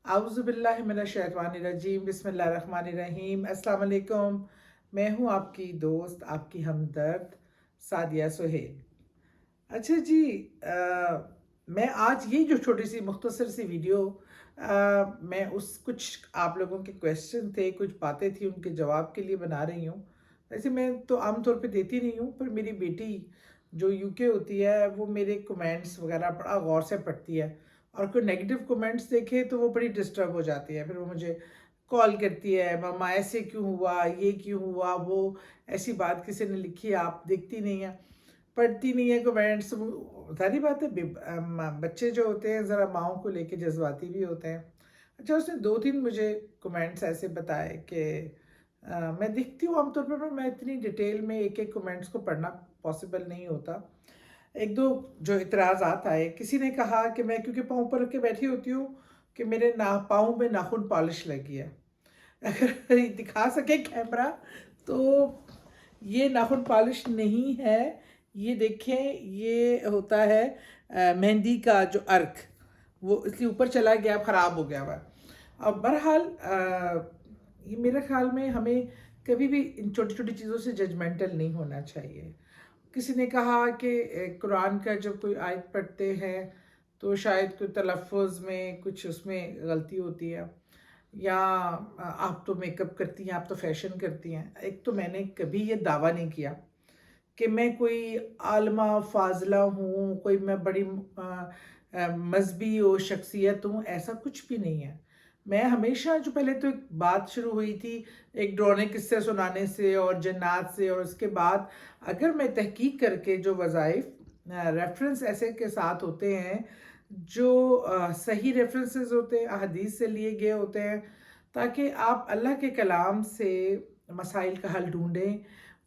اعوذ باللہ من الشیطان الرجیم، بسم اللہ الرحمن الرحیم۔ السلام علیکم، میں ہوں آپ کی دوست، آپ کی ہمدرد سعدیہ سہیل۔ اچھا جی، میں آج یہ جو چھوٹی سی مختصر سی ویڈیو، میں کچھ آپ لوگوں کے کویسچن تھے، کچھ باتیں تھیں، ان کے جواب کے لیے بنا رہی ہوں۔ ویسے میں تو عام طور پہ دیتی نہیں ہوں، پر میری بیٹی جو یو کے ہوتی ہے وہ میرے کومنٹس وغیرہ بڑا غور سے پڑھتی ہے، اور کوئی نیگیٹو کومنٹس دیکھے تو وہ بڑی ڈسٹرب ہو جاتی ہے۔ پھر وہ مجھے کال کرتی ہے، ماما ایسے کیوں ہوا، یہ کیوں ہوا، وہ ایسی بات کسی نے لکھی ہے، آپ دیکھتی نہیں ہیں، پڑھتی نہیں ہے کومنٹس۔ ظاہری بات ہے، بچے جو ہوتے ہیں ذرا ماؤں کو لے کے جذباتی بھی ہوتے ہیں۔ اچھا، اس نے 2-3 مجھے کومنٹس ایسے بتائے کہ میں دیکھتی ہوں عام طور پر میں اتنی ڈیٹیل میں ایک ایک کومنٹس کو پڑھنا پاسبل نہیں ہوتا۔ ایک دو جو اعتراضات آئے، کسی نے کہا کہ میں کیونکہ پاؤں پر رکھ کے بیٹھی ہوتی ہوں کہ میرے پاؤں میں ناخن پالش لگی ہے۔ اگر دکھا سکے کیمرہ تو یہ ناخن پالش نہیں ہے، یہ دیکھیں، یہ ہوتا ہے مہندی کا جو ارک، وہ اس لیے اوپر چلا گیا، خراب ہو گیا ہوا۔ اب بہرحال یہ میرے خیال میں ہمیں کبھی بھی ان چھوٹی چھوٹی چیزوں سے ججمنٹل نہیں ہونا چاہیے۔ کسی نے کہا کہ قرآن کا جب کوئی آیت پڑھتے ہیں تو شاید کوئی تلفظ میں کچھ اس میں غلطی ہوتی ہے، یا آپ تو میک اپ کرتی ہیں، آپ تو فیشن کرتی ہیں۔ ایک تو میں نے کبھی یہ دعویٰ نہیں کیا کہ میں کوئی عالمہ فاضلہ ہوں، کوئی میں بڑی مذہبی و شخصیت ہوں، ایسا کچھ بھی نہیں ہے۔ میں ہمیشہ، جو پہلے تو ایک بات شروع ہوئی تھی ایک ڈراؤنے قصے سنانے سے اور جنات سے، اور اس کے بعد اگر میں تحقیق کر کے جو وظائف ریفرنس ایسے کے ساتھ ہوتے ہیں جو صحیح ریفرنسز ہوتے ہیں، احادیث سے لیے گئے ہوتے ہیں، تاکہ آپ اللہ کے کلام سے مسائل کا حل ڈھونڈیں،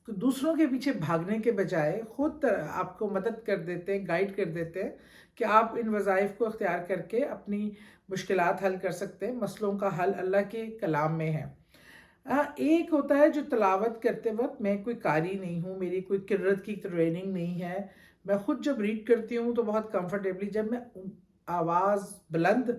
دوسروں کے پیچھے بھاگنے کے بجائے خود آپ کو مدد کر دیتے ہیں، گائیڈ کر دیتے ہیں کہ آپ ان وظائف کو اختیار کر کے اپنی مشکلات حل کر سکتے ہیں۔ مسئلوں کا حل اللہ کے کلام میں ہے۔ ایک ہوتا ہے جو تلاوت کرتے وقت، میں کوئی قاری نہیں ہوں، میری کوئی قرت کی ٹریننگ نہیں ہے، میں خود جب ریڈ کرتی ہوں تو بہت کمفرٹیبلی، جب میں آواز بلند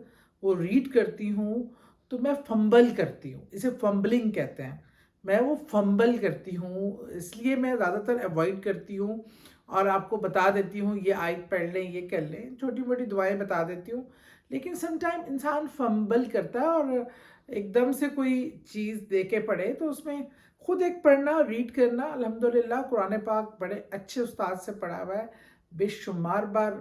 وہ ریڈ کرتی ہوں تو میں فمبل کرتی ہوں، اسے فمبلنگ کہتے ہیں، میں وہ فمبل کرتی ہوں، اس لیے میں زیادہ تر ایوائڈ کرتی ہوں، اور آپ کو بتا دیتی ہوں یہ آیت پڑھ لیں، یہ کر لیں، چھوٹی موٹی دعائیں بتا دیتی ہوں۔ لیکن سم ٹائم انسان فمبل کرتا ہے، اور ایک دم سے کوئی چیز دے کے پڑھے تو اس میں خود ایک پڑھنا، ریڈ کرنا، الحمدللہ قرآن پاک بڑے اچھے استاد سے پڑھا ہوا ہے، بے شمار بار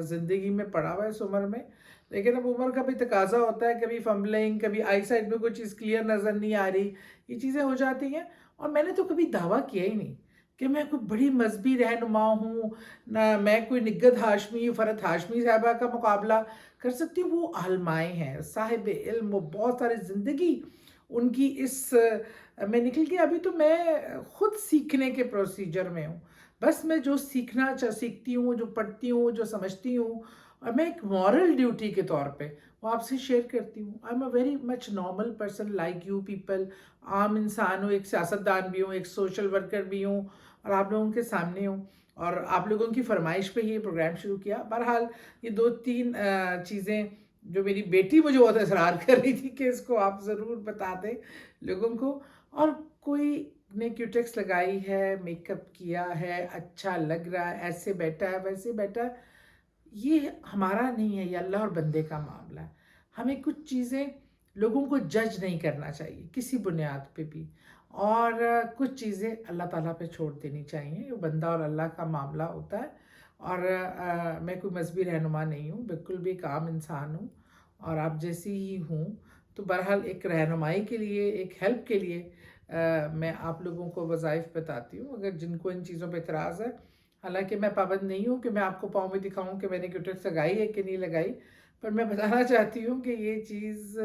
زندگی میں پڑھا ہوا ہے اس عمر میں۔ لیکن اب عمر کا بھی تقاضا ہوتا ہے، کبھی فمبلنگ، کبھی آئی سائڈ میں کوئی چیز کلیئر نظر نہیں آ رہی، یہ چیزیں ہو جاتی ہیں۔ اور میں نے تو کبھی دعویٰ کیا ہی نہیں کہ میں کوئی بڑی مذہبی رہنما ہوں، نہ میں کوئی نگہت ہاشمی، فرحت ہاشمی صاحبہ کا مقابلہ کر سکتی ہوں۔ وہ علماء ہیں، صاحب علم، وہ بہت ساری زندگی ان کی اس میں نکل گئی۔ ابھی تو میں خود سیکھنے کے پروسیجر میں ہوں، بس میں جو سیکھتی ہوں، جو پڑھتی ہوں، جو سمجھتی ہوں، اور میں ایک مورل ڈیوٹی کے طور پہ وہ آپ سے شیئر کرتی ہوں۔ I am a very much normal person like you people, عام انسان ہوں، ایک سیاستدان بھی ہوں، ایک سوشل ورکر بھی ہوں، اور آپ لوگوں کے سامنے ہوں، اور آپ لوگوں کی فرمائش پہ یہ پروگرام شروع کیا۔ بہرحال یہ 2-3 چیزیں جو میری بیٹی مجھے بہت اصرار کر رہی تھی کہ اس کو آپ ضرور بتا دیں لوگوں کو، اور کوئی نے کیوٹیکس لگائی ہے، میک اپ کیا ہے، اچھا لگ رہا ہے، ایسے بیٹھا ہے، ویسے بیٹھا ہے، یہ ہمارا نہیں ہے، یہ اللہ اور بندے کا معاملہ ہے۔ ہمیں کچھ چیزیں لوگوں کو جج نہیں کرنا چاہیے کسی بنیاد پہ بھی، اور کچھ چیزیں اللہ تعالیٰ پہ چھوڑ دینی چاہیے، یہ بندہ اور اللہ کا معاملہ ہوتا ہے۔ اور میں کوئی مذہبی رہنما نہیں ہوں، بالکل بھی ایک عام انسان ہوں، اور آپ جیسی ہی ہوں۔ تو بہرحال ایک رہنمائی کے لیے، ایک ہیلپ کے لیے میں آپ لوگوں کو وظائف بتاتی ہوں، اگر جن کو ان چیزوں پہ اعتراض ہے۔ حالانکہ میں پابند نہیں ہوں کہ میں آپ کو پاؤں میں دکھاؤں کہ میں نے کیوٹیکس لگائی ہے کہ نہیں لگائی، پر میں بتانا چاہتی ہوں کہ یہ چیز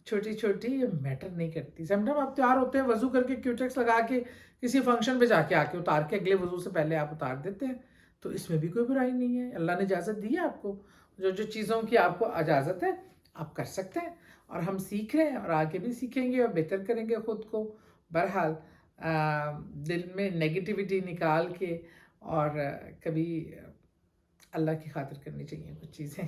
چھوٹی چھوٹی میٹر نہیں کرتی۔ سم ٹائم آپ تیار ہوتے ہیں وضو کر کے کیوٹیکس لگا کے کسی فنکشن پہ جا کے اتار کے اگلے وضو سے پہلے آپ اتار دیتے ہیں، تو اس میں بھی کوئی برائی نہیں ہے، اللہ نے اجازت دی ہے آپ کو، جو جو چیزوں کی آپ کو اجازت ہے آپ کر سکتے ہیں، اور ہم سیکھ رہے ہیں اور آگے بھی سیکھیں گے اور بہتر کریں گے خود کو۔ بہرحال دل میں نیگیٹیوٹی نکال کے، اور کبھی اللہ کی خاطر کرنی چاہیے کچھ چیزیں۔